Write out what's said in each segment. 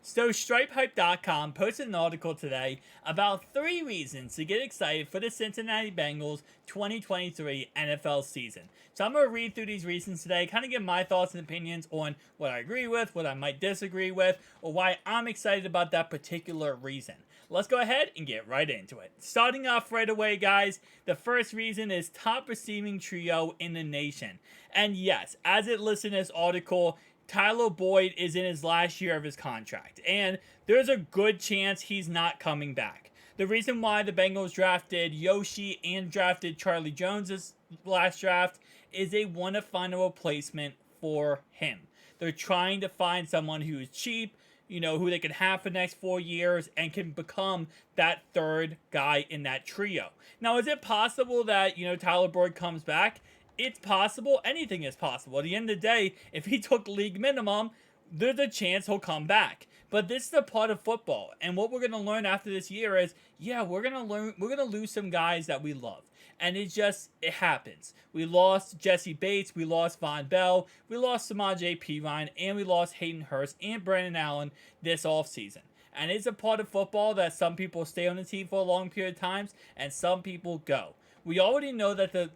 So, StripeHype.com posted an article today about 3 reasons to get excited for the Cincinnati Bengals 2023 NFL season. So, I'm going to read through these reasons today, kind of give my thoughts and opinions on what I agree with, what I might disagree with, or why I'm excited about that particular reason. Let's go ahead and get right into it. Starting off right away, guys, the first reason is top receiving trio in the nation. And yes, as it lists in this article, Tyler Boyd is in his last year of his contract, and there's a good chance he's not coming back. The reason why the Bengals drafted Yoshi and drafted Charlie Jones this last draft is they want to find a replacement for him. They're trying to find someone who is cheap, who they can have for the next 4 years and can become that third guy in that trio. Now, is it possible that, Tyler Boyd comes back? It's possible. Anything is possible. At the end of the day, if he took league minimum, there's a chance he'll come back. But this is a part of football. And what we're going to learn after this year is, we're going to lose some guys that we love. And it happens. We lost Jesse Bates, we lost Von Bell, we lost Samaj P. Ryan, and we lost Hayden Hurst and Brandon Allen this offseason. And it's a part of football that some people stay on the team for a long period of times, and some people go. We already know that the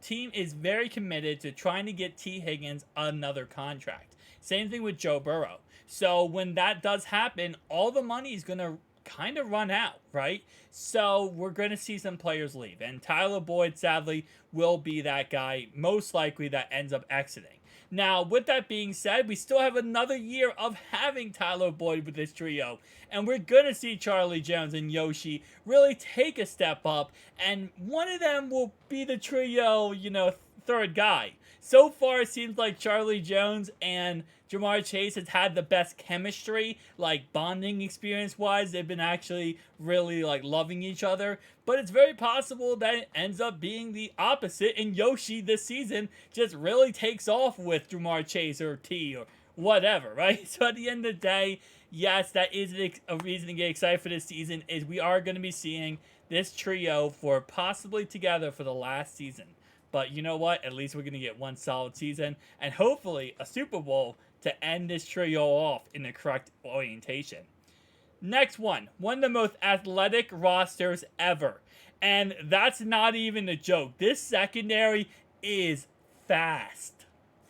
team is very committed to trying to get T. Higgins another contract. Same thing with Joe Burrow. So when that does happen, all the money is going to kind of run out, right? So we're going to see some players leave. And Tyler Boyd, sadly, will be that guy, most likely, that ends up exiting. Now, with that being said, we still have another year of having Tyler Boyd with this trio. And we're going to see Charlie Jones and Yoshi really take a step up. And one of them will be the trio, third guy. So far, it seems like Charlie Jones and Jamar Chase has had the best chemistry, like bonding experience-wise. They've been actually really loving each other. But it's very possible that it ends up being the opposite, and Yoshi this season just really takes off with Jamar Chase or T or whatever, right? So at the end of the day, yes, that is a reason to get excited for this season, is we are going to be seeing this trio for possibly together for the last season. But you know what? At least we're going to get one solid season and hopefully a Super Bowl to end this trio off in the correct orientation. Next one of the most athletic rosters ever. And that's not even a joke. This secondary is fast.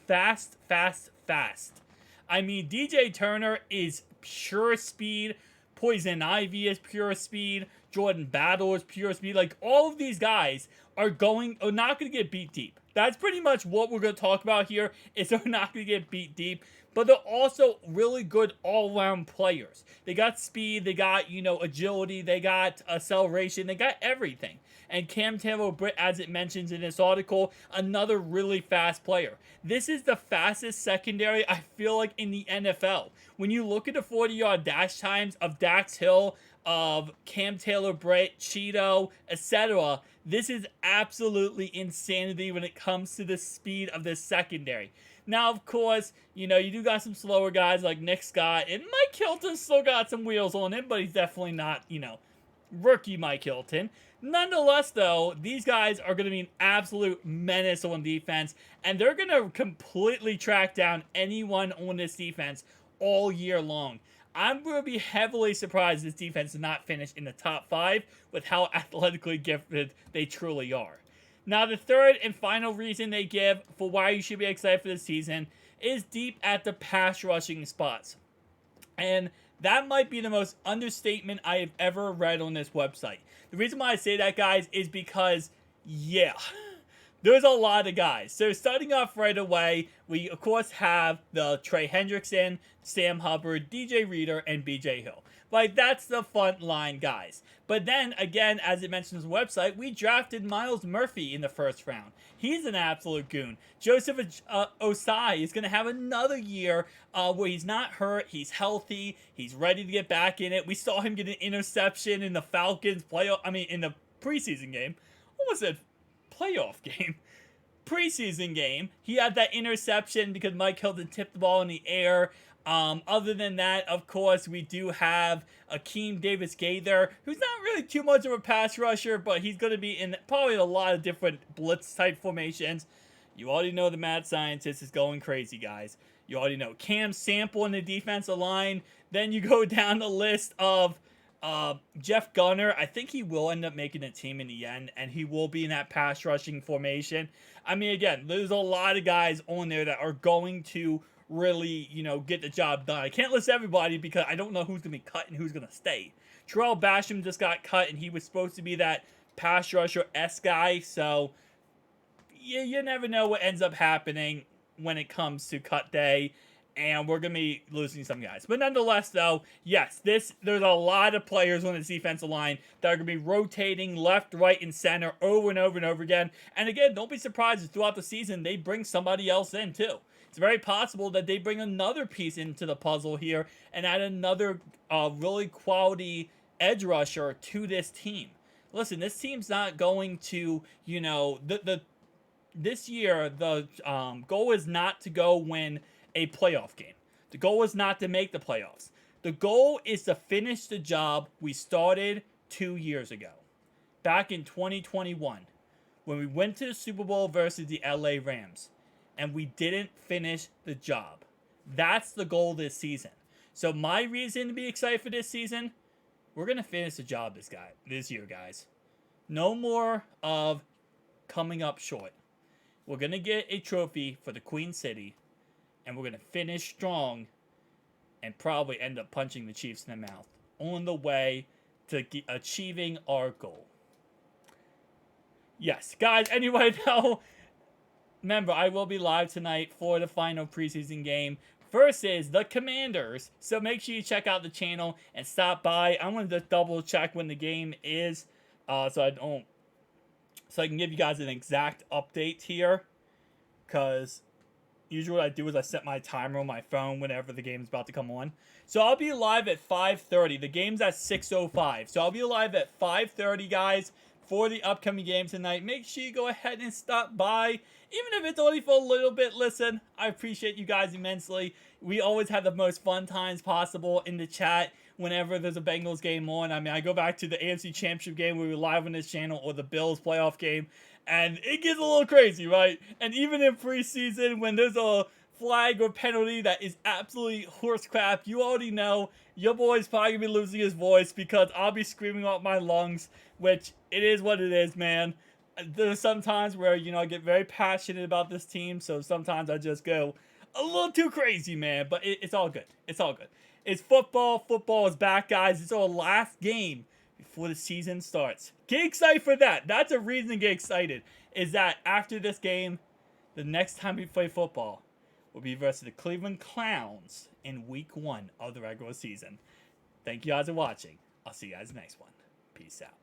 Fast, fast, fast. I mean, DJ Turner is pure speed. Poison Ivy is pure speed. Jordan Battle is pure speed. All of these guys are not going to get beat deep. That's pretty much what we're going to talk about here, is they're not going to get beat deep. But they're also really good all-around players. They got speed, they got, agility, they got acceleration, they got everything. And Cam Taylor-Britt, as it mentions in this article, another really fast player. This is the fastest secondary, I feel like, in the NFL. When you look at the 40-yard dash times of Dax Hill, of Cam Taylor-Britt, Cheeto, etc., this is absolutely insanity when it comes to the speed of this secondary. Now, of course, you do got some slower guys like Nick Scott, and Mike Hilton still got some wheels on him, but he's definitely not, rookie Mike Hilton. Nonetheless, though, these guys are going to be an absolute menace on defense, and they're going to completely track down anyone on this defense all year long. I'm going to be heavily surprised this defense does not finish in the top 5 with how athletically gifted they truly are. Now, the third and final reason they give for why you should be excited for this season is deep at the pass rushing spots. And that might be the most understatement I have ever read on this website. The reason why I say that, guys, is because, there's a lot of guys. So starting off right away, we of course have the Trey Hendrickson, Sam Hubbard, DJ Reader, and BJ Hill. That's the front line guys. But then, again, as it mentions on the website, we drafted Myles Murphy in the first round. He's an absolute goon. Joseph Osai is going to have another year where he's not hurt, he's healthy, he's ready to get back in it. We saw him get an interception in the Falcons in the preseason game. Almost said playoff game. Preseason game. He had that interception because Mike Hilton tipped the ball in the air. Other than that, of course, we do have Akeem Davis-Gaither, who's not really too much of a pass rusher, but he's going to be in probably a lot of different blitz-type formations. You already know the mad scientist is going crazy, guys. You already know Cam Sample in the defensive line. Then you go down the list of Jeff Gunner. I think he will end up making a team in the end, and he will be in that pass rushing formation. I mean, again, there's a lot of guys on there that are going to really, get the job done. I can't list everybody because I don't know who's going to be cut and who's going to stay. Terrell Basham just got cut, and he was supposed to be that pass rusher-esque guy, so you never know what ends up happening when it comes to cut day, and we're going to be losing some guys. But nonetheless, though, yes, there's a lot of players on this defensive line that are going to be rotating left, right, and center over and over and over again. And again, don't be surprised if throughout the season they bring somebody else in, too. It's very possible that they bring another piece into the puzzle here and add another really quality edge rusher to this team. Listen, this team's not going to, this year, the goal is not to go win a playoff game. The goal is not to make the playoffs. The goal is to finish the job we started 2 years ago, back in 2021, when we went to the Super Bowl versus the LA Rams, and we didn't finish the job. That's the goal this season. So my reason to be excited for this season, we're going to finish the job this year, guys. No more of coming up short. We're going to get a trophy for the Queen City, and we're going to finish strong and probably end up punching the Chiefs in the mouth on the way to achieving our goal. Yes, guys, anyway, though, remember, I will be live tonight for the final preseason game versus the Commanders. So make sure you check out the channel and stop by. I'm going to just double check when the game is so I can give you guys an exact update here, because usually what I do is I set my timer on my phone whenever the game's about to come on. So I'll be live at 5:30. The game's at 6:05. So I'll be live at 5:30, guys, for the upcoming game tonight. Make sure you go ahead and stop by. Even if it's only for a little bit, listen, I appreciate you guys immensely. We always have the most fun times possible in the chat whenever there's a Bengals game on. I mean, I go back to the AFC Championship game where we were live on this channel, or the Bills playoff game, and it gets a little crazy, right? And even in preseason, when there's a flag or penalty that is absolutely horse crap, you already know your boy's probably going to be losing his voice, because I'll be screaming out my lungs, which it is what it is, man. There's some times where, I get very passionate about this team, so sometimes I just go a little too crazy, man. But it's all good. It's all good. It's football. Football is back, guys. It's our last game before the season starts. Get excited for that. That's a reason to get excited, is that after this game, the next time we play football will be versus the Cleveland Clowns in week 1 of the regular season. Thank you guys for watching. I'll see you guys next one. Peace out.